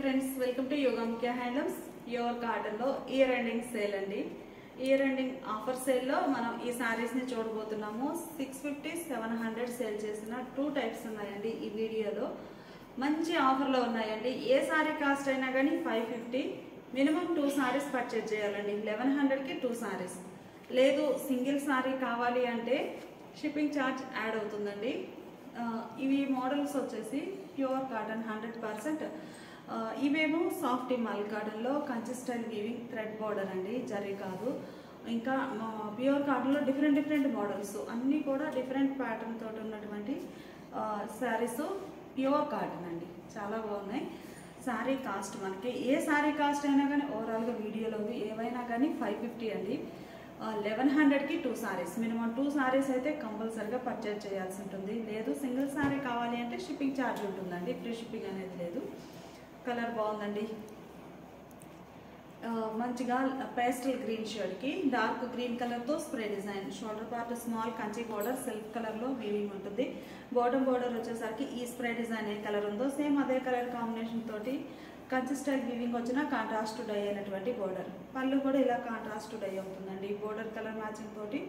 Friends, welcome to Yogamukhya handlooms. Your garden లో year ending sale అండి. Year ending offer sale లో మనం ఈ సారీస్ ని చూడబోతున్నాము. 650, 700 సేల్ చేసిన 2 టైప్స్ ఉన్నాయండి. ఈ వీడియోలో మంచి ఆఫర్ లో ఉన్నాయండి. ఏ సారీ కాస్ట్ అయినా కానీ 550, మినిమం 2 సారీస్ పర్చేజ్ చేయాలండి. 1100 కి 2 సారీస్. లేదు సింగిల్ సారీ కావాలి అంటే షిప్పింగ్ ఛార్జ్ యాడ్ అవుతుందండి. ఇవి మోడల్స్ వచ్చేసి ప్యూర్ కాటన్ 100%. ఇవేమో సాఫ్ట్ మల్ కాటన్ లో Kanchi style weaving thread border అండి, జరీ కాదు. ఇంకా ప్యూర్ కాటన్ లో డిఫరెంట్ మోడల్స్ అన్నీ కూడా డిఫరెంట్ ప్యాటర్న్ తోటి ఉన్నటువంటి శారీస్ ప్యూర్ కాటన్ అండి, చాలా బాగున్నాయి. శారీ కాస్ట్ మనకి ఏ శారీ కాస్ట్ అయినా కానీ ఓవరాల్గా వీడియోలో ఏవైనా కానీ 550 అండి. 1100కి 2 సారీస్, మినిమం 2 సారీస్ అయితే కంపల్సరీగా పర్చేజ్ చేయాల్సి ఉంటుంది. లేదు సింగిల్ సారీ కావాలి అంటే షిప్పింగ్ ఛార్జ్ ఉంటుందండి, ఫ్రీ షిప్పింగ్ అనేది లేదు. కలర్ బాగుందండి, మంచిగా పేస్టల్ గ్రీన్ షేడ్కి డార్క్ గ్రీన్ కలర్తో spray design. Shoulder part small Kanchi border self కలర్లో వీవింగ్ ఉంటుంది. బాటమ్ బోర్డర్ వచ్చేసరికి ఈ స్ప్రే డిజైన్ ఏ కలర్ ఉందో సేమ్ అదే కలర్ కాంబినేషన్ తోటి కంచి స్టైల్ వీవింగ్ వచ్చిన కాంట్రాస్ట్ డై అయినటువంటి బోర్డర్. పళ్ళు కూడా ఇలా కాంట్రాస్ట్ డై అవుతుందండి. బోర్డర్ కలర్ మ్యాచింగ్ తోటి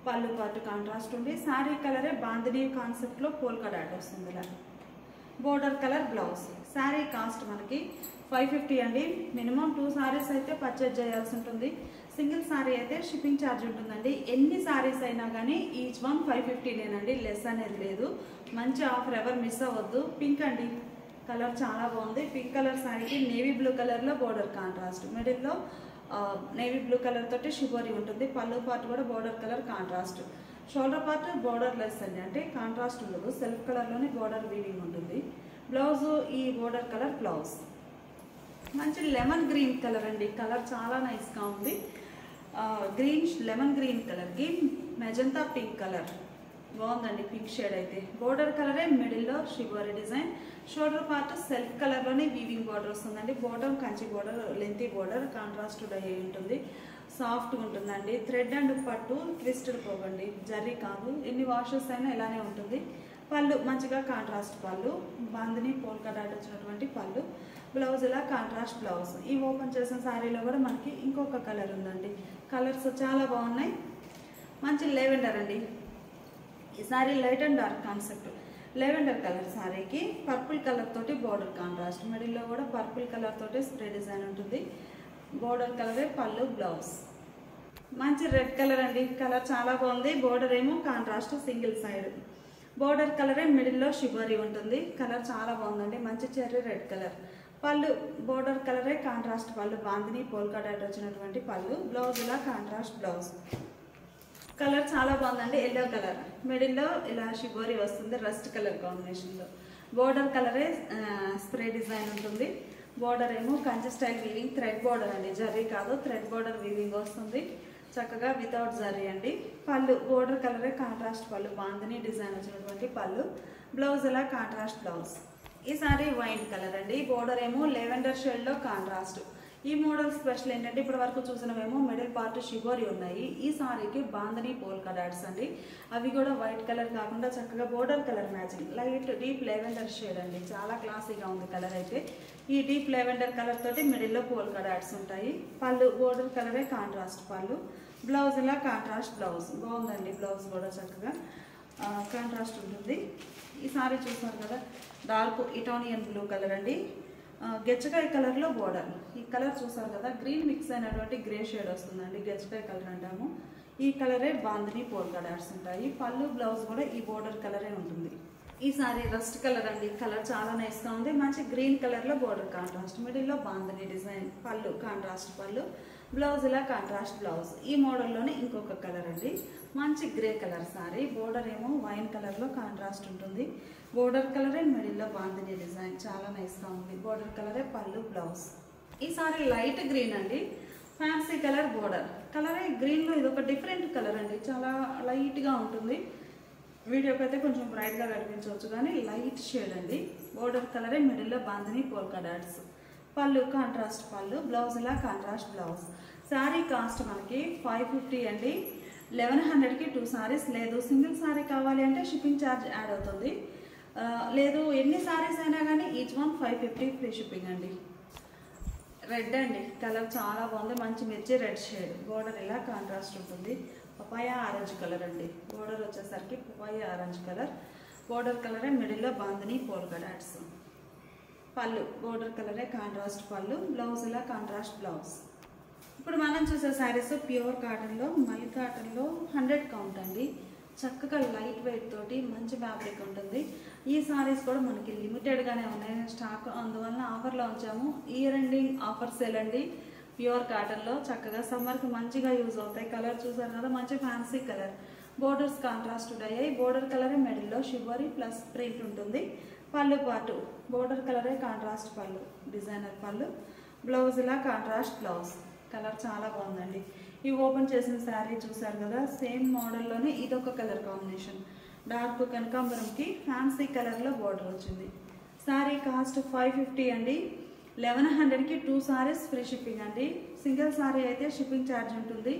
పళ్ళు పాటు కాంట్రాస్ట్ ఉంది. శారీ కలరే బాందినీ కాన్సెప్ట్లో పోల్కా డాట్ వస్తుంది. ఇలా border colour blouse. Sari cost మనకి 550 అండి. మినిమం 2 సారీస్ అయితే పర్చేజ్ చేయాల్సి ఉంటుంది. సింగిల్ సారీ అయితే షిప్పింగ్ ఛార్జ్ ఉంటుందండి. ఎన్ని సారీస్ అయినా కానీ ఈచ్ వన్ 550నేనండి, లెస్ అనేది లేదు. మంచి ఆఫర్, ఎవరు మిస్ అవ్వద్దు. పింక్ అండి, కలర్ చాలా బాగుంది. పింక్ కలర్ శారీకి నేవీ బ్లూ కలర్లో బోర్డర్ కాంట్రాస్ట్, మిడిల్లో నేవీ బ్లూ కలర్ తోటి షిబోరీ ఉంటుంది. పళ్ళు పార్ట్ కూడా border colour contrast. Shoulder part border less అండి, అంటే కాంట్రాస్ట్ ఉండదు, సెల్ఫ్ కలర్లోనే బోర్డర్ వీవింగ్ ఉంటుంది. బ్లౌజ్ ఈ బోర్డర్ కలర్ బ్లౌజ్. మంచి లెమన్ గ్రీన్ కలర్ అండి, కలర్ చాలా నైస్గా ఉంది. గ్రీన్ లెమన్ గ్రీన్ కలర్కి మెజంతా పింక్ కలర్ బాగుందండి. పింక్ షేడ్ అయితే బోర్డర్ కలరే, మిడిల్లో shibori design. Shoulder part self కలర్లోనే వీవింగ్ బోర్డర్ వస్తుందండి. Bottom Kanchi border, lengthy border, contrast dye ఉంటుంది. సాఫ్ట్గా ఉంటుందండి. థ్రెడ్ అండ్ పట్టు ట్విస్టెడ్ పోవండి, జర్రీ కాదు. ఎన్ని వాషెస్ అయినా ఇలానే ఉంటుంది. పళ్ళు మంచిగా కాంట్రాస్ట్ పళ్ళు, బాందిని పోల్కా డాట్ వచ్చినటువంటి పళ్ళు. బ్లౌజ్ ఇలా కాంట్రాస్ట్ బ్లౌజ్. ఈ ఓపెన్ చేసిన శారీలో కూడా మనకి ఇంకొక కలర్ ఉందండి. కలర్స్ చాలా బాగున్నాయి. మంచి లెవెండర్ అండి. ఈ sari light and dark concept. Lavender colour శారీకి పర్పుల్ కలర్ తోటి బోర్డర్ కాంట్రాస్ట్, మిడిల్లో కూడా పర్పుల్ కలర్ తోటి స్ప్రే డిజైన్ ఉంటుంది. బోర్డర్ కలరే పళ్ళు బ్లౌజ్. మంచి రెడ్ కలర్ అండి, కలర్ చాలా బాగుంది. బోర్డర్ ఏమో కాంట్రాస్ట్ సింగిల్ సైడ్. బోర్డర్ కలరే, మిడిల్లో షిబోరీ ఉంటుంది. కలర్ చాలా బాగుందండి, మంచి చెర్రీ రెడ్ కలర్. పళ్ళు బోర్డర్ కలరే కాంట్రాస్ట్ పళ్ళు, బాందిని పోల్కా డాట్ వచ్చినటువంటి పళ్ళు. బ్లౌజ్ ఇలా కాంట్రాస్ట్ బ్లౌజ్. కలర్ చాలా బాగుందండి, ఎల్లో కలర్. మిడిల్లో ఇలా షిబోరీ వస్తుంది రస్ట్ కలర్ కాంబినేషన్లో. బోర్డర్ కలరే స్ప్రే డిజైన్ ఉంటుంది. బోర్డర్ ఏమో Kanchi style weaving thread border అండి, జర్రీ కాదు, థ్రెడ్ బోర్డర్ వీవింగ్ వస్తుంది చక్కగా వితౌట్ జర్రీ అండి. పళ్ళు బోర్డర్ కలరే కాంట్రాస్ట్ పళ్ళు, బాందిని డిజైన్ వచ్చినటువంటి పళ్ళు. బ్లౌజ్ ఇలా కాంట్రాస్ట్ బ్లౌజ్. ఈ సారీ వైట్ కలర్ అండి. బోర్డర్ ఏమో లెవెండర్ షేడ్లో కాంట్రాస్ట్. ఈ మోడల్ స్పెషల్ ఏంటంటే ఇప్పటి వరకు చూసినవేమో మిడిల్ పార్ట్ షిబోరీ ఉన్నాయి. ఈ సారీకి బాందిని పోల్కా డాట్స్ అండి. అవి కూడా వైట్ కలర్ కాకుండా చక్కగా border colour matching, light deep lavender shade అండి, చాలా క్లాసీగా ఉంది కలర్ అయితే. ఈ డీప్ లెవెండర్ కలర్ తోటి మిడిల్లో పోల్కా డాట్స్ ఉంటాయి. పళ్ళు బోర్డర్ కలరే కాంట్రాస్ట్ పళ్ళు. బ్లౌజ్ ఇలా కాంట్రాస్ట్ బ్లౌజ్. బాగుందండి, బ్లౌజ్ కూడా చక్కగా కాంట్రాస్ట్ ఉంటుంది. ఈ సారీ చూసారు కదా, డార్క్ ఇటానియన్ బ్లూ కలర్ అండి, గెచ్చకాయ కలర్లో బోర్డర్. ఈ కలర్ చూసారు కదా, గ్రీన్ మిక్స్ అయినటువంటి గ్రే షేడ్ వస్తుందండి, గెచ్చకాయ కలర్ అంటాము. ఈ కలరే బాందిని పోల్కా డాట్స్ ఉంటాయి. పళ్ళు బ్లౌజ్ కూడా ఈ బోర్డర్ కలరే ఉంటుంది. ఈ సారీ రస్ట్ కలర్ అండి, కలర్ చాలా నైస్గా ఉంది. మంచి గ్రీన్ కలర్లో బోర్డర్ కాంట్రాస్ట్, మిడిల్లో బాందిని డిజైన్. పళ్ళు కాంట్రాస్ట్ పళ్ళు, బ్లౌజ్ ఇలా కాంట్రాస్ట్ బ్లౌజ్. ఈ మోడల్లోనే ఇంకొక కలర్ అండి, మంచి గ్రే కలర్ సారీ. బోర్డర్ ఏమో వైన్ కలర్లో కాంట్రాస్ట్ ఉంటుంది. బోర్డర్ కలరే, మిడిల్లో బాందిని డిజైన్, చాలా నైస్గా ఉంది. బోర్డర్ కలరే పళ్ళు బ్లౌజ్. ఈ సారీ లైట్ గ్రీన్ అండి, ఫ్యాన్సీ కలర్ బోర్డర్. కలరే గ్రీన్లో ఇది ఒక డిఫరెంట్ కలర్ అండి, చాలా లైట్గా ఉంటుంది. వీడియోకి అయితే కొంచెం బ్రైట్గా కనిపించవచ్చు కానీ లైట్ షేడ్ అండి. బోర్డర్ కలరే, మిడిల్లో బాందిని పోల్కా డాట్స్. పళ్ళు కాంట్రాస్ట్ పళ్ళు, బ్లౌజ్ ఇలా కాంట్రాస్ట్ బ్లౌజ్. శారీ కాస్ట్ మనకి 550 అండి. 1100కి 2 సారీస్. లేదు సింగిల్ సారీ కావాలి అంటే షిప్పింగ్ ఛార్జ్ యాడ్ అవుతుంది. లేదు ఎన్ని సారీస్ అయినా కానీ ఈచ్ వన్ 550 ఫ్రీ షిప్పింగ్ అండి. రెడ్ అండి, కలర్ చాలా బాగుంది, మంచి మిర్చి రెడ్ షేడ్. బోర్డర్ ఇలా కాంట్రాస్ట్ ఉంటుంది. పపాయ ఆరెంజ్ కలర్ అండి. బోర్డర్ వచ్చేసరికి పపాయ ఆరెంజ్ కలర్. బోర్డర్ కలరే మిడిల్లో బాందిని పోల్కా డాట్స్. పళ్ళు బోర్డర్ కలరే కాంట్రాస్ట్ పళ్ళు. బ్లౌజ్ ఇలా కాంట్రాస్ట్ బ్లౌజ్. ఇప్పుడు మనం చూసే శారీస్ ప్యూర్ కాటన్లో, మల్ కాటన్లో 100 కౌంట్ అండి. చక్కగా లైట్ వెయిట్ తోటి మంచి ఫ్యాబ్రిక్ ఉంటుంది. ఈ సారీస్ కూడా మనకి లిమిటెడ్గానే ఉన్నాయి స్టాక్, అందువలన ఆఫర్లో ఉంచాము. ఇయర్ ఎండింగ్ ఆఫర్ సేల్ అండి. ప్యూర్ కాటన్లో చక్కగా సమ్మర్కి మంచిగా యూజ్ అవుతాయి. కలర్ చూసారు కదా, మంచి ఫ్యాన్సీ కలర్. బోర్డర్స్ కాంట్రాస్ట్ అయ్యాయి. బోర్డర్ కలరే మిడిల్లో షివరీ ప్లస్ ప్రింట్ ఉంటుంది. పళ్ళు పాటు బోర్డర్ కలరే కాంట్రాస్ట్ పళ్ళు, డిజైనర్ పళ్ళు. బ్లౌజ్ ఇలా కాంట్రాస్ట్ బ్లౌజ్. కలర్ చాలా బాగుందండి. ఈ ఓపెన్ చేసిన శారీ చూసారు కదా, సేమ్ మోడల్లోనే ఇదొక కలర్ కాంబినేషన్. డార్క్ కనకాంబరంకి ఫ్యాన్సీ కలర్లో బోర్డర్ వచ్చింది. శారీ కాస్ట్ 550 అండి. 1100కి 2 సారీస్ ఫ్రీ షిప్పింగ్ అండి. సింగిల్ శారీ అయితే షిప్పింగ్ ఛార్జ్ ఉంటుంది.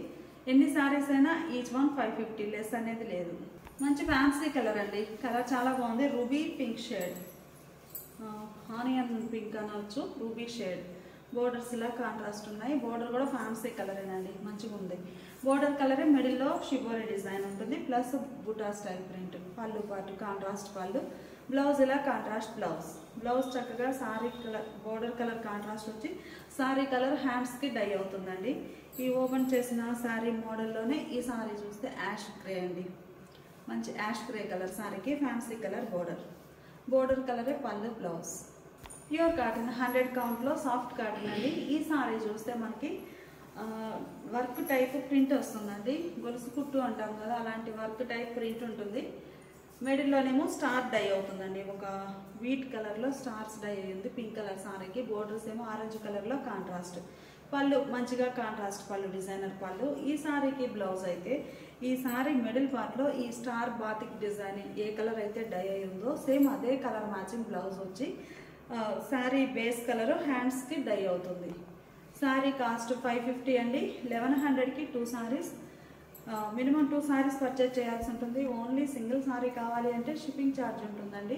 ఎన్ని సారీస్ అయినా ఈచ్ వన్ 550, లెస్ అనేది లేదు. మంచి ఫ్యాన్సీ కలర్ అండి. కలర్ చాలా బాగుంది. Ruby pink shade, onion pink అనవచ్చు, రూబీ షేడ్. బోర్డర్స్ ఇలా కాంట్రాస్ట్ ఉన్నాయి. బోర్డర్ కూడా ఫ్యాన్సీ కలరేనండి, మంచిగా ఉంది. బోర్డర్ కలరే మిడిల్లో షిబోరీ డిజైన్ ఉంటుంది ప్లస్ బుటా స్టైల్ ప్రింట్. పళ్ళు పాటు కాంట్రాస్ట్ పళ్ళు. బ్లౌజ్ ఇలా కాంట్రాస్ట్ బ్లౌజ్. బ్లౌజ్ చక్కగా sorry colour, border colour contrast వచ్చి సారీ కలర్ హ్యాండ్స్కి డై అవుతుందండి. ఈ ఓపెన్ చేసిన సారీ మోడల్లోనే ఈ సారీ చూస్తే యాష్ గ్రే అండి. మంచి యాష్ గ్రే కలర్ సారీకి ఫ్యాన్సీ కలర్ బోర్డర్. బోర్డర్ కలరే పళ్ళు బ్లౌజ్. ప్యూర్ కాటన్ 100 కౌంట్లో సాఫ్ట్ కాటన్ అండి. ఈ సారీ చూస్తే మనకి వర్క్ టైప్ ప్రింట్ వస్తుందండి. గొలుసు కుట్టు అంటాం కదా, అలాంటి వర్క్ టైప్ ప్రింట్ ఉంటుంది. మిడిల్లోనేమో స్టార్ డై అవుతుందండి. ఒక వీట్ కలర్లో స్టార్స్ డై అయ్యింది పింక్ కలర్ సారీకి. బోర్డర్స్ ఏమో ఆరెంజ్ కలర్లో కాంట్రాస్ట్. పళ్ళు మంచిగా కాంట్రాస్ట్ పళ్ళు, డిజైనర్ పళ్ళు. ఈ సారీకి బ్లౌజ్ అయితే ఈ సారీ మిడిల్ పార్ట్లో ఈ స్టార్ బాతిక్ డిజైన్ ఏ కలర్ అయితే డై అయ్యిందో సేమ్ అదే కలర్ మ్యాచింగ్ బ్లౌజ్ వచ్చి శారీ బేస్ కలర్ హ్యాండ్స్కి డై అవుతుంది. శారీ కాస్ట్ 550 అండి. 1100కి 2 సారీస్. మినిమం 2 సారీస్ పర్చేజ్ చేయాల్సి ఉంటుంది. ఓన్లీ సింగిల్ సారీ కావాలి అంటే షిప్పింగ్ ఛార్జ్ ఉంటుందండి.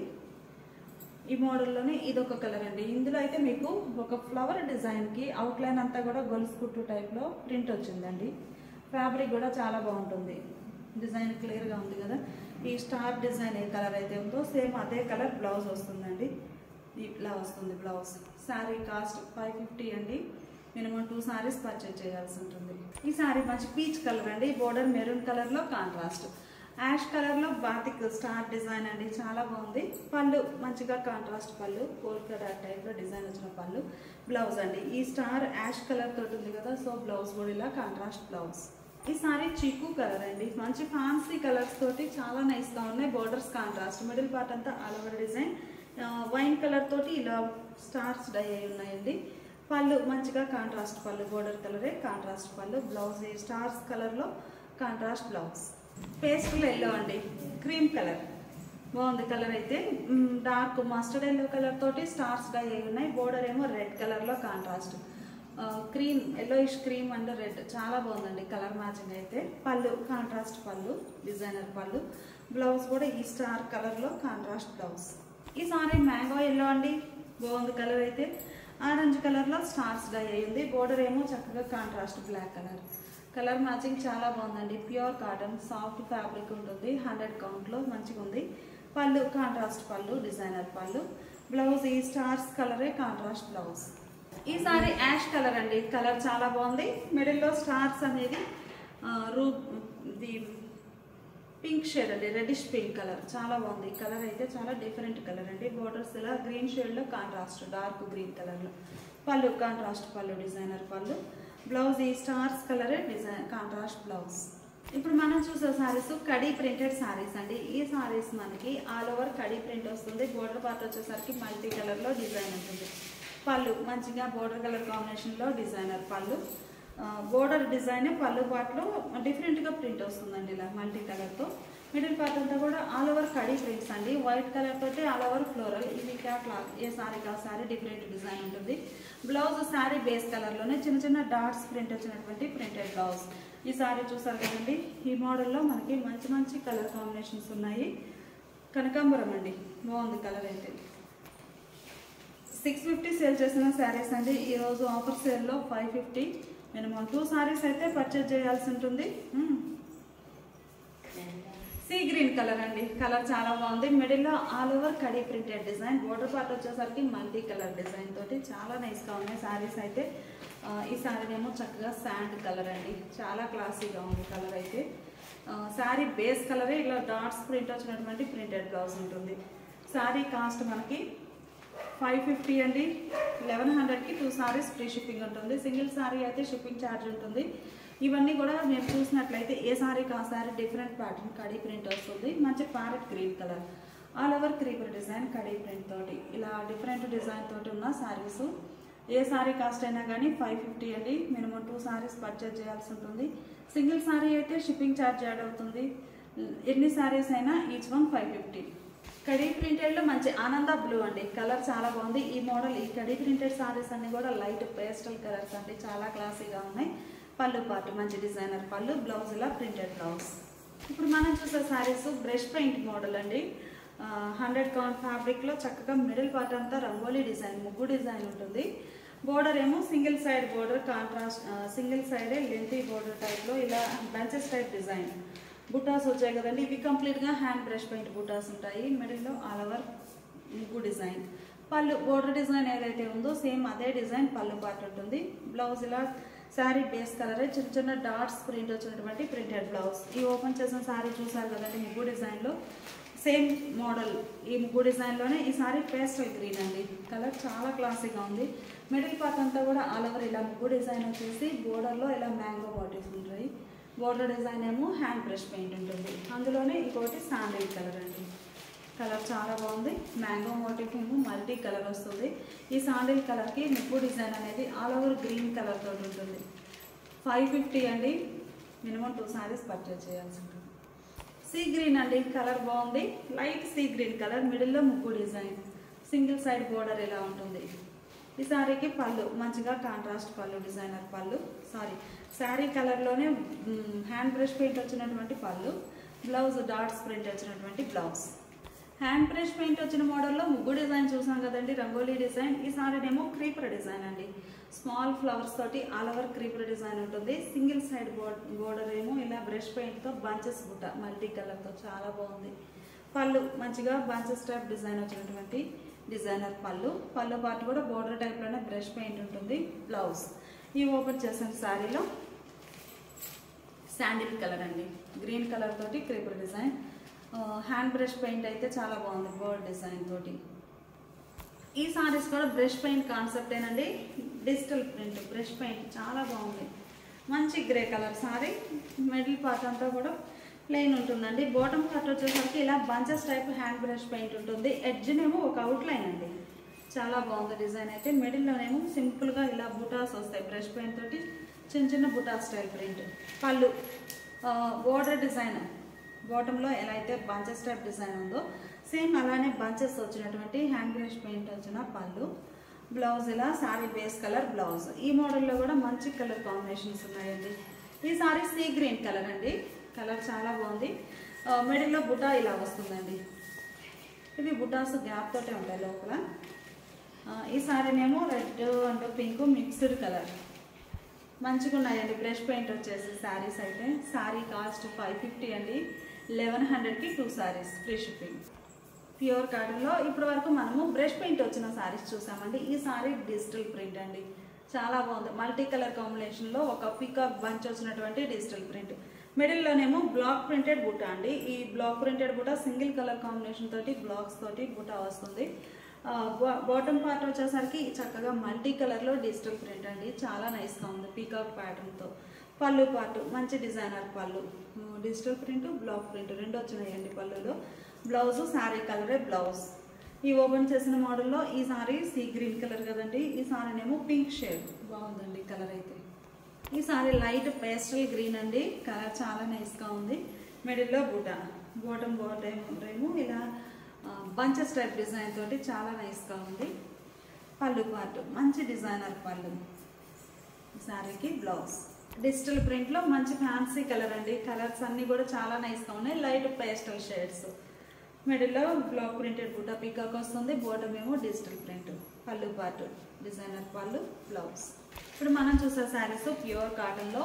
ఈ మోడల్లోనే ఇదొక కలర్ అండి. ఇందులో అయితే మీకు ఒక ఫ్లవర్ డిజైన్కి అవుట్లైన్ అంతా కూడా గొలుసు కుట్టు టైప్లో ప్రింట్ వచ్చిందండి. ఫ్యాబ్రిక్ కూడా చాలా బాగుంటుంది. డిజైన్ క్లియర్గా ఉంది కదా. ఈ స్టార్ డిజైన్ ఏ కలర్ అయితే ఉందో సేమ్ అదే కలర్ బ్లౌజ్ వస్తుందండి. ఇలా వస్తుంది బ్లౌజ్. శారీ కాస్ట్ 550 అండి. మినిమం 2 సారీస్ పర్చేజ్ చేయాల్సి ఉంటుంది. ఈ శారీ మంచి పీచ్ కలర్ అండి. బోర్డర్ మెరూన్ కలర్లో కాంట్రాస్ట్. యాష్ కలర్లో బాతిక్ స్టార్ డిజైన్ అండి, చాలా బాగుంది. పళ్ళు మంచిగా కాంట్రాస్ట్ పళ్ళు, పోల్కా డాట్ టైప్లో డిజైన్ వచ్చిన పళ్ళు. బ్లౌజ్ అండి ఈ స్టార్ యాష్ కలర్ తోటి ఉంది కదా, సో బ్లౌజ్ కూడా ఇలా కాంట్రాస్ట్ బ్లౌజ్. ఈ సారీ చీకు కలర్ అండి. మంచి ఫ్యాన్సీ కలర్స్ తోటి చాలా నైస్గా ఉన్నాయి. Borders contrast. మిడిల్ పార్ట్ అంతా all over design wine colour తోటి ఇలా స్టార్స్ డై అయి ఉన్నాయండి. పళ్ళు మంచిగా కాంట్రాస్ట్ పళ్ళు, బోర్డర్ కలరే కాంట్రాస్ట్ పళ్ళు. బ్లౌజ్ ఈ స్టార్స్ కలర్లో కాంట్రాస్ట్ బ్లౌజ్. పేస్టల్ ఎల్లో అండి, క్రీమ్ కలర్ బాగుంది. కలర్ అయితే డార్క్ మస్టర్డ్ ఎల్లో కలర్ తోటి స్టార్స్ డై అయి ఉన్నాయి. బోర్డర్ ఏమో రెడ్ కలర్లో contrast. Cream, yellowish cream and red, చాలా బాగుందండి కలర్ మ్యాచింగ్ అయితే. పళ్ళు కాంట్రాస్ట్ పళ్ళు, డిజైనర్ పళ్ళు. బ్లౌజ్ కూడా ఈ స్టార్ కలర్లో కాంట్రాస్ట్ బ్లౌజ్. ఈ సారీ మ్యాంగో ఎల్లో అండి, బాగుంది కలర్ అయితే. ఆరెంజ్ కలర్లో స్టార్స్ డై అయ్యింది. బోర్డర్ ఏమో చక్కగా contrast black colour. Colour matching చాలా బాగుందండి. ప్యూర్ కాటన్ సాఫ్ట్ ఫ్యాబ్రిక్ ఉంటుంది. 100 కౌంట్లో మంచిగా ఉంది. పళ్ళు కాంట్రాస్ట్ పళ్ళు, డిజైనర్ పళ్ళు. బ్లౌజ్ ఈ స్టార్స్ కలరే కాంట్రాస్ట్ బ్లౌజ్. ఈ సారీ యాష్ కలర్ అండి. కలర్ చాలా బాగుంది. మిడిల్లో స్టార్స్ అనేది పింక్ షేడ్ అండి, రెడ్డిష్ పింక్ కలర్, చాలా బాగుంది. కలర్ అయితే చాలా డిఫరెంట్ కలర్ అండి. బోర్డర్స్ ఇలా గ్రీన్ షేడ్లో కాంట్రాస్ట్, డార్క్ గ్రీన్ కలర్లో. పళ్ళు కాంట్రాస్ట్ పళ్ళు, డిజైనర్ పళ్ళు. బ్లౌజ్ ఈ స్టార్స్ కలరే డిజైన్ కాంట్రాస్ట్ బ్లౌజ్. ఇప్పుడు మనం చూసే సారీస్ కడీ ప్రింటెడ్ సారీస్ అండి. ఈ సారీస్ మనకి ఆల్ ఓవర్ కడీ ప్రింట్ వస్తుంది. బోర్డర్ పార్ట్ వచ్చేసరికి మల్టీ కలర్లో డిజైన్ ఉంటుంది. పళ్ళు మంచిగా బోర్డర్ కలర్ కాంబినేషన్లో డిజైనర్ పళ్ళు. బోర్డర్ డిజైన్ పళ్ళు పార్ట్లో డిఫరెంట్గా ప్రింట్ వస్తుందండి, ఇలా మల్టీ కలర్తో. మిడిల్ పార్ట్ అంతా కూడా ఆల్ ఓవర్ కడీ ప్రింట్స్ అండి. వైట్ కలర్ తోటి ఆల్ ఓవర్ ఫ్లోరల్. ఇది క్యాట్లాగ్, ఏ సారీకి ఆ సారీ డిఫరెంట్ డిజైన్ ఉంటుంది. బ్లౌజ్ సారీ బేస్ కలర్లోనే చిన్న చిన్న డాట్స్ ప్రింట్ వచ్చినటువంటి ప్రింటెడ్ బ్లౌజ్. ఈ సారీ చూసారు కదండి. ఈ మోడల్లో మనకి మంచి మంచి కలర్ కాంబినేషన్స్ ఉన్నాయి. కనకాంబరం అండి, బాగుంది కలర్ అయితే. 650 సేల్ చేసిన శారీస్ అండి. ఈరోజు ఆఫర్ సేల్లో 550. మినిమం 2 శారీస్ అయితే పర్చేజ్ చేయాల్సి ఉంటుంది. సీ గ్రీన్ కలర్ అండి, కలర్ చాలా బాగుంది. మిడిల్లో all over khadi printed design, border part వచ్చేసరికి మల్టీ కలర్ డిజైన్ తోటి చాలా నైస్గా ఉన్నాయి శారీస్ అయితే. ఈ శారీ ఏమో చక్కగా శాండ్ కలర్ అండి, చాలా క్లాసీగా ఉంది కలర్ అయితే. శారీ బేస్ కలరే ఇలా డాట్స్ ప్రింట్ వచ్చినటువంటి ప్రింటెడ్ బ్లౌజ్ ఉంటుంది. శారీ కాస్ట్ మనకి 550 అండి. 1100కి 2 శారీస్ ఫ్రీ షిప్పింగ్ ఉంటుంది. సింగిల్ శారీ అయితే షిప్పింగ్ ఛార్జ్ ఉంటుంది. ఇవన్నీ కూడా మేము చూసినట్లయితే ఏ శారీకి ఆ sari different pattern khadi print వస్తుంది. మంచి parrot green colour, all over creeper design khadi print తోటి ఇలా డిఫరెంట్ డిజైన్ తోటి ఉన్న శారీస్. ఏ శారీ కాస్ట్ అయినా కానీ 550 అండి. మినిమం 2 శారీస్ పర్చేజ్ చేయాల్సి ఉంటుంది. సింగిల్ శారీ అయితే షిప్పింగ్ ఛార్జ్ యాడ్ అవుతుంది. ఎన్ని శారీస్ అయినా ఈచ్ వన్ 550. కడీ ప్రింటెడ్లో మంచి ఆనంద బ్లూ అండి, కలర్ చాలా బాగుంది. ఈ మోడల్ ఈ కడీ ప్రింటెడ్ శారీస్ అన్ని కూడా లైట్ పేస్టల్ కలర్స్ అండి, చాలా క్లాసీగా ఉన్నాయి. పళ్ళు పార్ట్ మంచి డిజైనర్ పళ్ళు, బ్లౌజ్ ఇలా ప్రింటెడ్ బ్లౌజ్. ఇప్పుడు మనం చూసే శారీస్ బ్రష్ పెయింట్ మోడల్ అండి. 100 కౌంట్ ఫ్యాబ్రిక్లో చక్కగా మిడిల్ పార్ట్ అంతా రంగోలీ డిజైన్, ముగ్గు డిజైన్ ఉంటుంది. బోర్డర్ ఏమో single side border, contrast single సైడే లెంతీ బోర్డర్ టైప్లో ఇలా బంచెస్ టైప్ డిజైన్. బుటాస్ వచ్చాయి కదండి, ఇవి కంప్లీట్గా హ్యాండ్ బ్రష్ పెయింట్ బుటాస్ ఉంటాయి. మిడిల్లో ఆల్ ఓవర్ ముగ్గు డిజైన్. పళ్ళు బోర్డర్ డిజైన్ ఏదైతే ఉందో సేమ్ అదే డిజైన్ పళ్ళు పార్ట్ ఉంటుంది. బ్లౌజ్ ఇలా శారీ బేస్ కలరే చిన్న చిన్న డాట్స్ ప్రింట్ వచ్చినటువంటి ప్రింటెడ్ బ్లౌజ్. ఈ ఓపెన్ చేసిన శారీ చూసారు కదండి, ముగ్గు డిజైన్లో సేమ్ మోడల్. ఈ ముగ్గు డిజైన్లోనే ఈ శారీ పేస్టల్ గ్రీన్ అండి, కలర్ చాలా క్లాసీగా ఉంది. మిడిల్ పార్ట్ అంతా కూడా ఆల్ ఓవర్ ఇలా ముగ్గు డిజైన్ వచ్చేసి బోర్డర్లో ఇలా మ్యాంగో మోటివ్స్ ఉంటాయి. బోర్డర్ డిజైన్ ఏమో హ్యాండ్ బ్రష్ పెయింట్ ఉంటుంది. అందులోనే ఇంకోటి శాండిల్ కలర్ అండి, కలర్ చాలా బాగుంది. మ్యాంగో మోటివ్ ఏమో మల్టీ కలర్ వస్తుంది. ఈ శాండిల్ కలర్కి ముగ్గు డిజైన్ అనేది ఆల్ ఓవర్ గ్రీన్ కలర్ తోటి ఉంటుంది. 550 అండి. మినిమం 2 శారీస్ పర్చేజ్ చేయాల్సి ఉంటుంది. సీ గ్రీన్ అండి, కలర్ బాగుంది. లైట్ సీ గ్రీన్ కలర్, మిడిల్లో ముగ్గు డిజైన్, సింగిల్ సైడ్ బోర్డర్ ఇలా ఉంటుంది. ఈ శారీకి పళ్ళు మంచిగా కాంట్రాస్ట్ పళ్ళు, డిజైనర్ పళ్ళు. శారీ కలర్లోనే హ్యాండ్ బ్రష్ పెయింట్ వచ్చినటువంటి పళ్ళు, బ్లౌజ్ డాట్స్ ప్రింట్ వచ్చినటువంటి బ్లౌజ్. హ్యాండ్ బ్రష్ పెయింట్ వచ్చిన మోడల్లో ముగ్గు డిజైన్ చూసాం కదండి, రంగోలీ డిజైన్. ఈ శారీనేమో క్రీపర్ డిజైన్ అండి, స్మాల్ ఫ్లవర్స్ తోటి ఆల్ ఓవర్ క్రీపర్ డిజైన్ ఉంటుంది. సింగిల్ సైడ్ బోర్డర్ ఏమో ఇలా బ్రష్ పెయింట్తో బంచెస్ బుట్ట మల్టీ కలర్తో చాలా బాగుంది. పళ్ళు మంచిగా బంచెస్ టైప్ డిజైన్ వచ్చినటువంటి డిజైనర్ పళ్ళు. పళ్ళు పార్ట్ కూడా బోర్డర్ టైప్లోనే బ్రష్ పెయింట్ ఉంటుంది. బ్లౌజ్ ఈ ఓపెన్ చేసిన శారీలో శాండిల్ కలర్ అండి, గ్రీన్ కలర్ తోటి creeper design. Hand brush paint అయితే చాలా బాగుంది బోర్డ్ డిజైన్ తోటి. ఈ సారీస్ కూడా బ్రష్ పెయింట్ కాన్సెప్ట్ ఏనండి, డిజిటల్ ప్రింట్ బ్రష్ పెయింట్ చాలా బాగుంది. మంచి grey colour sorry, middle part అంతా కూడా ప్లెయిన్ ఉంటుందండి. బాటమ్ పార్ట్ వచ్చేసరికి ఇలా bunches type hand brush paint ఉంటుంది. ఎడ్జ్నేమో ఒక అవుట్లైన్ అండి, చాలా బాగుంది డిజైన్ అయితే. మిడిల్లోనేమో సింపుల్గా ఇలా బుటాస్ వస్తాయి బ్రష్ పెయింట్ తోటి, చిన్న చిన్న బుటా స్టైల్ ప్రింట్. పళ్ళు బోర్డర్ డిజైన్, బాటంలో ఎలా అయితే బంచెస్ టైప్ డిజైన్ ఉందో సేమ్ అలానే బంచెస్ వచ్చినటువంటి హ్యాండ్ బ్రష్ పెయింట్ వచ్చిన పళ్ళు. బ్లౌజ్ ఇలా శారీ బేస్ కలర్ బ్లౌజ్. ఈ మోడల్లో కూడా మంచి కలర్ కాంబినేషన్స్ ఉన్నాయండి. ఈ సారీ సీ గ్రీన్ కలర్ అండి, కలర్ చాలా బాగుంది. మిడిల్లో బుటా ఇలా వస్తుందండి, ఇవి బుటాస్ గ్యాప్ తోటే ఉంటాయి లోపల. ఈ సారీనేమో red and pink mixed colour, మంచిగా ఉన్నాయండి. బ్రష్ పెయింట్ వచ్చేసి శారీస్ అయితే. శారీ కాస్ట్ 550 అండి. 1100కి 2 శారీస్ ఫ్రీ షిప్పింగ్. ప్యూర్ కాటన్లో ఇప్పటి వరకు మనము బ్రష్ పెయింట్ వచ్చిన శారీస్ చూసామండి. ఈ శారీ డిజిటల్ ప్రింట్ అండి, చాలా బాగుంది. మల్టీ కలర్ కాంబినేషన్లో ఒక పీకాక్ బంచ్ వచ్చినటువంటి డిజిటల్ ప్రింట్. మిడిల్లోనేమో బ్లాక్ ప్రింటెడ్ బుట్ట అండి. ఈ బ్లాక్ ప్రింటెడ్ బుట్ట సింగిల్ కలర్ కాంబినేషన్ తోటి బ్లాక్స్ తోటి బుట్ట వస్తుంది. బాటమ్ పార్ట్ వచ్చేసరికి చక్కగా మల్టీ కలర్లో డిజిటల్ ప్రింట్ అండి, చాలా నైస్గా ఉంది పీకాక్ ప్యాటర్న్తో. పళ్ళు పార్ట్ మంచి డిజైనర్ పళ్ళు, డిజిటల్ ప్రింట్ బ్లాక్ ప్రింట్ రెండు వచ్చినాయండి పళ్ళులో. బ్లౌజ్ శారీ కలరే బ్లౌజ్. ఈ ఓపెన్ చేసిన మోడల్లో ఈ సారీ సీ గ్రీన్ కలర్ కదండి, ఈ సారీనేమో పింక్ షేడ్ బాగుందండి కలర్ అయితే. ఈ సారీ లైట్ పేస్టల్ గ్రీన్ అండి, కలర్ చాలా నైస్గా ఉంది. మిడిల్లో బూటా, బాటమ్ ఏమో ఇలా బంచెస్ టైప్ డిజైన్ తోటి చాలా నైస్గా ఉంది. పళ్ళు పార్ట్ మంచి డిజైనర్ పళ్ళు. శారీకి బ్లౌజ్ డిజిటల్ ప్రింట్లో మంచి ఫ్యాన్సీ కలర్ అండి. కలర్స్ అన్నీ కూడా చాలా నైస్గా ఉన్నాయి, లైట్ పేస్టల్ షేడ్స్. మిడిల్లో బ్లాక్ ప్రింటెడ్ బుట్ట పీకాక్ వస్తుంది. బాటమ్ ఏమో డిజిటల్ ప్రింట్. పళ్ళు పార్ట్ డిజైనర్ పళ్ళు, బ్లౌజ్. ఇప్పుడు మనం చూసే శారీస్ ప్యూర్ కాటన్లో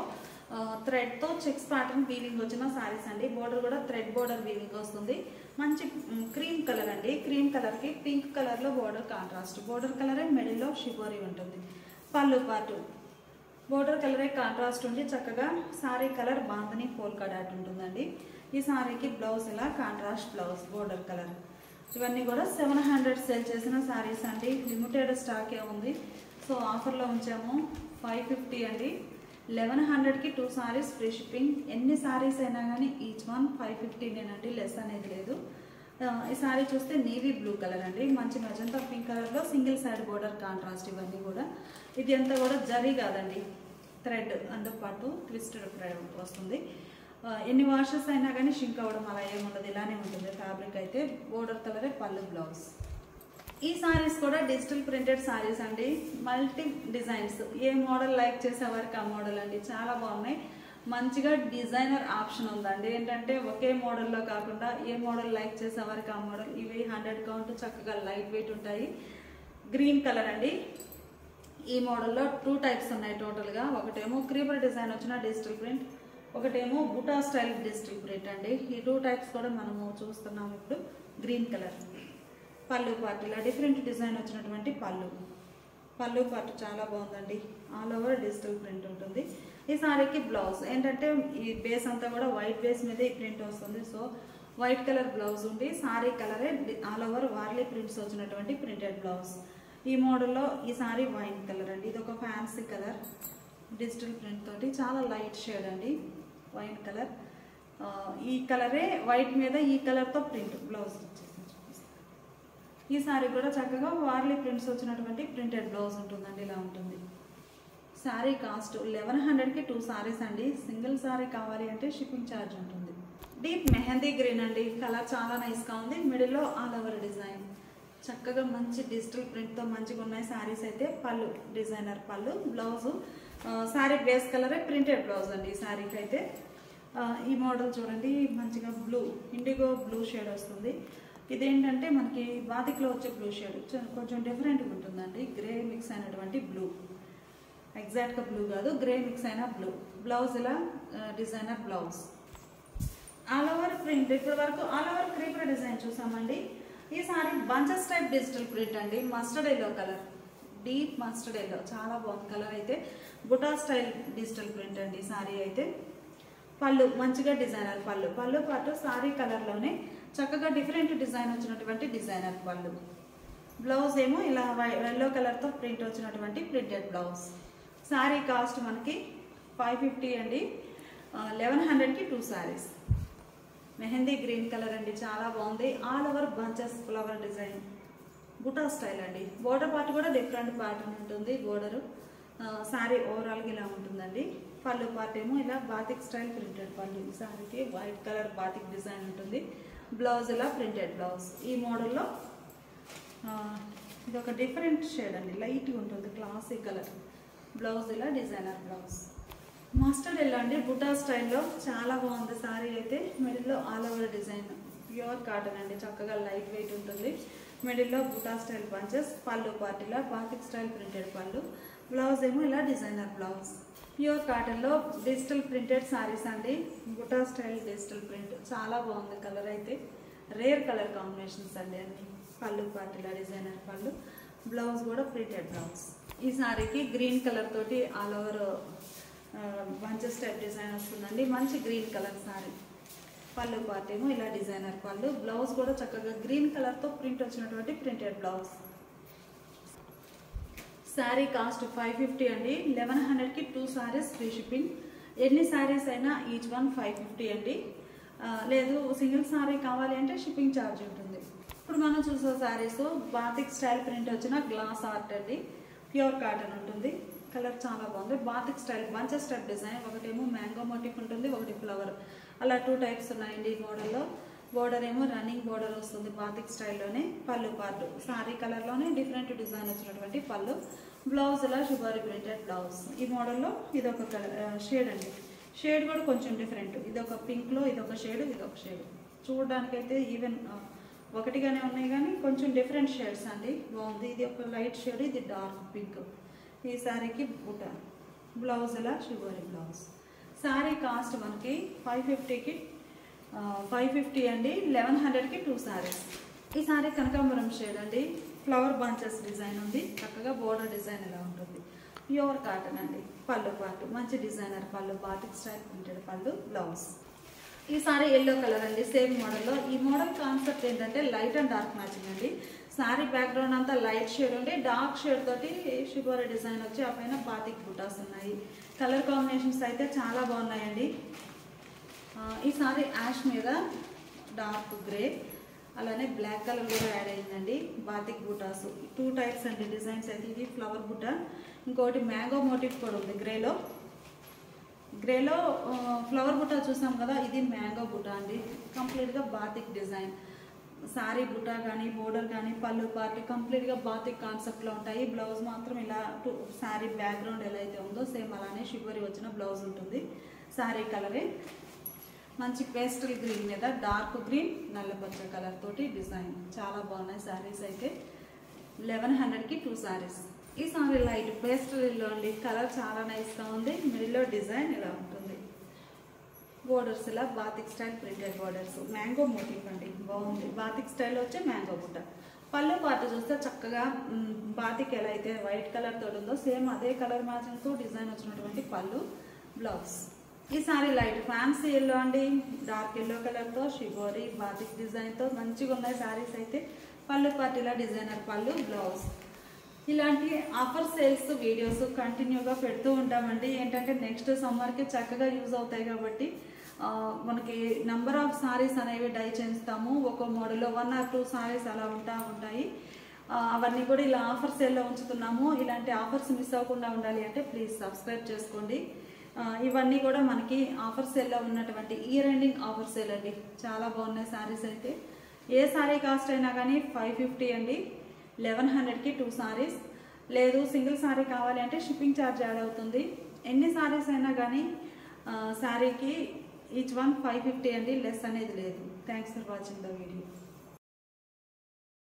థ్రెడ్తో చెక్స్ ప్యాటర్న్ వీవింగ్ వచ్చిన శారీస్ అండి. బోర్డర్ కూడా థ్రెడ్ బోర్డర్ వీవింగ్ వస్తుంది. మంచి క్రీమ్ కలర్ అండి. క్రీమ్ కలర్కి పింక్ కలర్లో బోర్డర్ కాంట్రాస్ట్. బోర్డర్ కలరే మిడిల్లో షిబోరీ ఉంటుంది. పళ్ళు పార్ట్ బోర్డర్ కలరే కాంట్రాస్ట్ ఉండి చక్కగా sari colour bandhani polka dot ఉంటుందండి. ఈ శారీకి బ్లౌజ్ ఇలా కాంట్రాస్ట్ బ్లౌజ్ బోర్డర్ కలర్. ఇవన్నీ కూడా 700 సేల్ చేసిన శారీస్ అండి. లిమిటెడ్ స్టాకే ఉంది. సో ఆఫర్లో ఉంచాము 550 అండి. 1100కి 2 శారీస్ ఫ్రీ షిప్పింగ్. ఎన్ని శారీస్ అయినా కానీ ఈచ్ వన్ 550నేనండి, లెస్ అనేది లేదు. ఈ శారీ చూస్తే నేవీ బ్లూ కలర్ అండి. మంచి మెజంతా పింక్ కలర్లో సింగిల్ సైడ్ బోర్డర్ కాంట్రాస్ట్. ఇవన్నీ కూడా ఇది అంతా కూడా జరీ కాదండి, థ్రెడ్ అందుపాటు ట్విస్టెడ్ థ్రెడ్ వస్తుంది. ఎన్ని వాషెస్ అయినా కానీ షింక్ అవ్వడం అలా ఏముండదు, ఇలానే ఉంటుంది ఫ్యాబ్రిక్ అయితే. బోర్డర్ కలరే పళ్ళు, బ్లౌజ్. ఈ సారీస్ కూడా డిజిటల్ ప్రింటెడ్ సారీస్ అండి. Multi designs. ఏ మోడల్ లైక్ చేసేవారికి ఆ మోడల్ అండి. చాలా బాగున్నాయి. మంచిగా డిజైనర్ ఆప్షన్ ఉందండి. ఏంటంటే ఒకే మోడల్లో కాకుండా ఏ మోడల్ లైక్ చేసేవారికి ఆ మోడల్. ఇవి 100 కౌంట్, చక్కగా లైట్ వెయిట్ ఉంటాయి. గ్రీన్ కలర్ అండి. ఈ మోడల్లో 2 టైప్స్ ఉన్నాయి టోటల్గా. ఒకటేమో క్రీపర్ డిజైన్ వచ్చిన డిజిటల్ ప్రింట్, ఒకటేమో బుటా స్టైల్ డిజిటల్ ప్రింట్ అండి. ఈ 2 టైప్స్ కూడా మనము చూస్తున్నాము ఇప్పుడు. Green colour. పళ్ళు పార్ట్ ఇలా డిఫరెంట్ డిజైన్ వచ్చినటువంటి పళ్ళు పార్ట్ చాలా బాగుందండి. ఆల్ ఓవర్ డిజిటల్ ప్రింట్ ఉంటుంది. ఈ సారీకి బ్లౌజ్ ఏంటంటే ఈ బేస్ అంతా కూడా వైట్ బేస్ మీద ఈ ప్రింట్ వస్తుంది. సో వైట్ కలర్ బ్లౌజ్ ఉండి సారీ కలరే ఆల్ ఓవర్ వార్లీ ప్రింట్స్ వచ్చినటువంటి ప్రింటెడ్ బ్లౌజ్. ఈ మోడల్లో ఈ సారీ వైన్ కలర్ అండి. ఇది ఒక ఫ్యాన్సీ కలర్ డిజిటల్ ప్రింట్ తోటి చాలా లైట్ షేడ్ అండి. Wine colour. ఈ కలరే వైట్ మీద ఈ కలర్తో ప్రింట్ బ్లౌజ్ వచ్చేసి. ఈ సారీ కూడా చక్కగా వార్లీ ప్రింట్స్ వచ్చినటువంటి ప్రింటెడ్ బ్లౌజ్ ఉంటుందండి. ఇలా ఉంటుంది. శారీ కాస్ట్ 1100కి 2 సారీస్ అండి. సింగిల్ సారీ కావాలి అంటే షిప్పింగ్ ఛార్జ్ ఉంటుంది. డీప్ మెహందీ గ్రీన్ అండి. కలర్ చాలా నైస్గా ఉంది. మిడిల్లో ఆల్ ఓవర్ డిజైన్. చక్కగా మంచి డిజిటల్ ప్రింట్తో మంచిగా ఉన్నాయి శారీస్ అయితే. పళ్ళు డిజైనర్ పళ్ళు, బ్లౌజు శారీ బేస్ కలరే ప్రింటెడ్ బ్లౌజ్ అండి ఈ శారీకి అయితే. ఈ మోడల్ చూడండి, మంచిగా బ్లూ ఇండిగో బ్లూ షేడ్ వస్తుంది. ఇదేంటంటే మనకి బాతిక్లో వచ్చే బ్లూ షేడ్ కొంచెం డిఫరెంట్గా ఉంటుందండి. గ్రే మిక్స్ అయినటువంటి బ్లూ. ఎగ్జాక్ట్గా బ్లూ కాదు, గ్రే మిక్స్ అయిన బ్లూ. బ్లౌజ్ ఇలా designer blouse. All over print. ఇప్పటి వరకు ఆల్ ఓవర్ క్రీపర్ డిజైన్ చూసామండి. ఈ sari bunches type digital print అండి. Mustard yellow colour, deep mustard yellow చాలా బాగుంది కలర్ అయితే. బుటా స్టైల్ డిజిటల్ ప్రింట్ అండి సారీ అయితే. పళ్ళు మంచిగా డిజైనర్ పళ్ళు పాటు సారీ కలర్లోనే చక్కగా డిఫరెంట్ డిజైన్ వచ్చినటువంటి డిజైనర్ పళ్ళు. బ్లౌజ్ ఏమో ఇలా ఎల్లో కలర్తో ప్రింట్ వచ్చినటువంటి ప్రింటెడ్ బ్లౌజ్. సారీ కాస్ట్ మనకి 550 అండి. 1100కి 2 సారీస్. మెహందీ గ్రీన్ కలర్ అండి. చాలా బాగుంది. All over bunches flower design. Buta style అండి. బోర్డర్ పార్ట్ కూడా డిఫరెంట్ ప్యాటర్న్ ఉంటుంది. బోర్డరు సారీ ఓవరాల్గా ఇలా ఉంటుందండి. పళ్ళు పార్ట్ ఏమో ఇలా బాతిక్ స్టైల్ ప్రింటెడ్ పళ్ళు. ఈ సారీకి వైట్ కలర్ బాతిక్ డిజైన్ ఉంటుంది. బ్లౌజ్ ఇలా ప్రింటెడ్ బ్లౌజ్. ఈ మోడల్లో ఇది ఒక డిఫరెంట్ షేడ్ అండి. లైట్గా ఉంటుంది, క్లాసీ కలర్. బ్లౌజ్ ఇలా డిజైనర్ బ్లౌజ్. మస్టర్డ్ ఎల్లో అండి. బుటా స్టైల్లో చాలా బాగుంది సారీ అయితే. మిడిల్లో all over design. Pure cotton అండి. చక్కగా లైట్ వెయిట్ ఉంటుంది. మిడిల్లో బుటా స్టైల్ పంచెస్. పళ్ళు పార్ట్ ఇలా బాతిక్ స్టైల్ ప్రింటెడ్ పళ్ళు. బ్లౌజ్ ఏమో ఇలా డిజైనర్ బ్లౌజ్. ప్యూర్ కాటన్లో డిజిటల్ ప్రింటెడ్ సారీస్ అండి. బుటా స్టైల్ డిజిటల్ ప్రింట్ చాలా బాగుంది కలర్ అయితే. రేర్ కలర్ కాంబినేషన్స్ అండి అన్ని. పళ్ళు పార్ట్ ఇలా డిజైనర్ పళ్ళు. బ్లౌజ్ కూడా ప్రింటెడ్ బ్లౌజ్. ఈ సారీకి గ్రీన్ కలర్ తోటి all over bunches type design వస్తుందండి. మంచి గ్రీన్ కలర్ సారీ. పళ్ళు పార్ట్ ఏమో ఇలా డిజైనర్ పళ్ళు. బ్లౌజ్ కూడా చక్కగా గ్రీన్ కలర్తో ప్రింట్ వచ్చినటువంటి ప్రింటెడ్ బ్లౌజ్. శారీ కాస్ట్ 550 అండి. 1100కి 2 సారీస్ ఫ్రీ షిప్పింగ్. ఎన్ని సారీస్ అయినా ఈచ్ వన్ 550 అండి. లేదు సింగిల్ సారీ కావాలి అంటే షిప్పింగ్ ఛార్జ్ ఉంటుంది. ఇప్పుడు మనం చూసే సారీస్ బాతిక్ స్టైల్ ప్రింట్ వచ్చిన గ్లాస్ ఆర్ట్ అండి. ప్యూర్ కాటన్ ఉంటుంది. కలర్ చాలా బాగుంది. Batik style bunches type design. ఒకటేమో మ్యాంగో మోటిఫ్ ఉంటుంది, ఒకటి ఫ్లవర్. అలా 2 టైప్స్ ఉన్నాయండి ఈ మోడల్లో. బోర్డర్ ఏమో రన్నింగ్ బోర్డర్ వస్తుంది బాతిక్ స్టైల్లోనే. పళ్ళు పార్ట్ సారీ కలర్లోనే డిఫరెంట్ డిజైన్ వచ్చినటువంటి పళ్ళు. బ్లౌజ్ ఇలా షుగర్ ప్రింటెడ్ బ్లౌజ్. ఈ మోడల్లో ఇదొక కలర్ షేడ్ అండి. షేడ్ కూడా కొంచెం డిఫరెంట్. ఇదొక పింక్లో ఇదొక షేడ్, ఇదొక షేడ్. చూడడానికైతే ఈవెన్ ఒకటిగానే ఉన్నాయి కానీ కొంచెం డిఫరెంట్ షేడ్స్ అండి, బాగుంది. ఇది ఒక లైట్ షేడ్, ఇది డార్క్ పింక్. ఈ శారీకి బుట్ట, బ్లౌజ్ ఇలా షిబోరి బ్లౌజ్. శారీ కాస్ట్ మనకి 550కి 550 అండి. 1100కి 2 శారీస్. ఈ శారీ కనకాంబరం షేడ్ అండి, ఫ్లవర్ బంచెస్ డిజైన్ ఉంది, చక్కగా బోర్డర్ డిజైన్ ఇలా ఉంటుంది. ప్యూర్ కాటన్ అండి. పళ్ళు పాటు మంచి డిజైనర్ పళ్ళు, బాటిక్ స్టైల్ ప్రింటెడ్ పళ్ళు, బ్లౌజ్. ఈ సారీ ఎల్లో కలర్ అండి, సేమ్ మోడల్లో. ఈ మోడల్ కాన్సెప్ట్ ఏంటంటే లైట్ అండ్ డార్క్ మ్యాచింగ్ అండి. సారీ బ్యాక్గ్రౌండ్ అంతా లైట్ షేడ్ ఉండి డార్క్ షేడ్ తోటి షిబోరి డిజైన్ వచ్చి ఆ పైన బాతిక్ బుటాస్ ఉన్నాయి. కలర్ కాంబినేషన్స్ అయితే చాలా బాగున్నాయండి. ఈ సారీ యాష్ మీద డార్క్ గ్రే, అలానే బ్లాక్ కలర్ కూడా యాడ్ అయిందండి. బాతిక్ బుటాస్ 2 టైప్స్ అండి డిజైన్స్ అయితే. ఇది ఫ్లవర్ బుట్ట, ఇంకోటి మ్యాంగో మోటివ్ కూడా ఉంది గ్రేలో. గ్రేలో ఫ్లవర్ బుట్ట చూసాం కదా, ఇది మ్యాంగో బుట్ట అండి. కంప్లీట్గా బాతిక్ డిజైన్. సారీ బుట్ట కానీ బోర్డర్ కానీ పళ్ళు పార్ట్ కంప్లీట్గా బాతిక్ కాన్సెప్ట్లో ఉంటాయి. బ్లౌజ్ మాత్రం ఇలా శారీ బ్యాక్గ్రౌండ్ ఎలా అయితే ఉందో సేమ్ అలానే షిబోరి వచ్చిన బ్లౌజ్ ఉంటుంది. శారీ కలరే మంచి పేస్టల్ గ్రీన్ మీద డార్క్ గ్రీన్ నల్లపచ్చ కలర్ తోటి డిజైన్. చాలా బాగున్నాయి శారీస్ అయితే. 1100కి 2 శారీస్. ఈ సారీ లైట్ పేస్టల్లో అండి, కలర్ చాలా నైస్గా ఉంది. మిడిల్లో డిజైన్ ఇలా ఉంటుంది. బోర్డర్స్ ఇలా batik style printed borders, mango motif అండి, బాగుంది. బాతిక్ స్టైల్లో వచ్చే మ్యాంగో బుట్ట. పళ్ళు పార్ట్ చూస్తే చక్కగా బాతిక్ ఎలా అయితే వైట్ కలర్ తోటి ఉందో సేమ్ అదే కలర్ మ్యాచింగ్తో డిజైన్ వచ్చినటువంటి పళ్ళు, బ్లౌజ్. ఈ సారీ లైట్ ఫ్యాన్సీ ఎల్లో అండి, డార్క్ ఎల్లో కలర్తో షిబోరి బాతిక్ డిజైన్తో మంచిగా ఉన్నాయి శారీస్ అయితే. పళ్ళు పార్ట్ ఇలా డిజైనర్ పళ్ళు, బ్లౌజ్. ఇలాంటి ఆఫర్ సేల్స్ వీడియోస్ కంటిన్యూగా పెడుతూ ఉంటామండి. ఏంటంటే నెక్స్ట్ సమ్మర్కి చక్కగా యూజ్ అవుతాయి కాబట్టి మనకి నెంబర్ ఆఫ్ సారీస్ అనేవి డై చేస్తాము. ఒక మోడల్లో 1 or 2 సారీస్ అలా ఉంటాయి. అవన్నీ కూడా ఇలా ఆఫర్ సేల్లో ఉంచుతున్నాము. ఇలాంటి ఆఫర్స్ మిస్ అవ్వకుండా ఉండాలి అంటే ప్లీజ్ సబ్స్క్రైబ్ చేసుకోండి. ఇవన్నీ కూడా మనకి ఆఫర్ సేల్లో ఉన్నటువంటి ఇయర్ ఎండింగ్ ఆఫర్ సేల్ అండి. చాలా బాగున్నాయి శారీస్ అయితే. ఏ శారీ కాస్ట్ అయినా కానీ 550 అండి. 1100కి 2 శారీస్. లేదు సింగిల్ శారీ కావాలి అంటే షిప్పింగ్ ఛార్జ్ యాడ్ అవుతుంది. ఎన్ని శారీస్ అయినా కానీ శారీకి ఈచ్ వన్ 550 అండి, లెస్ అనేది లేదు. Thanks for watching the video.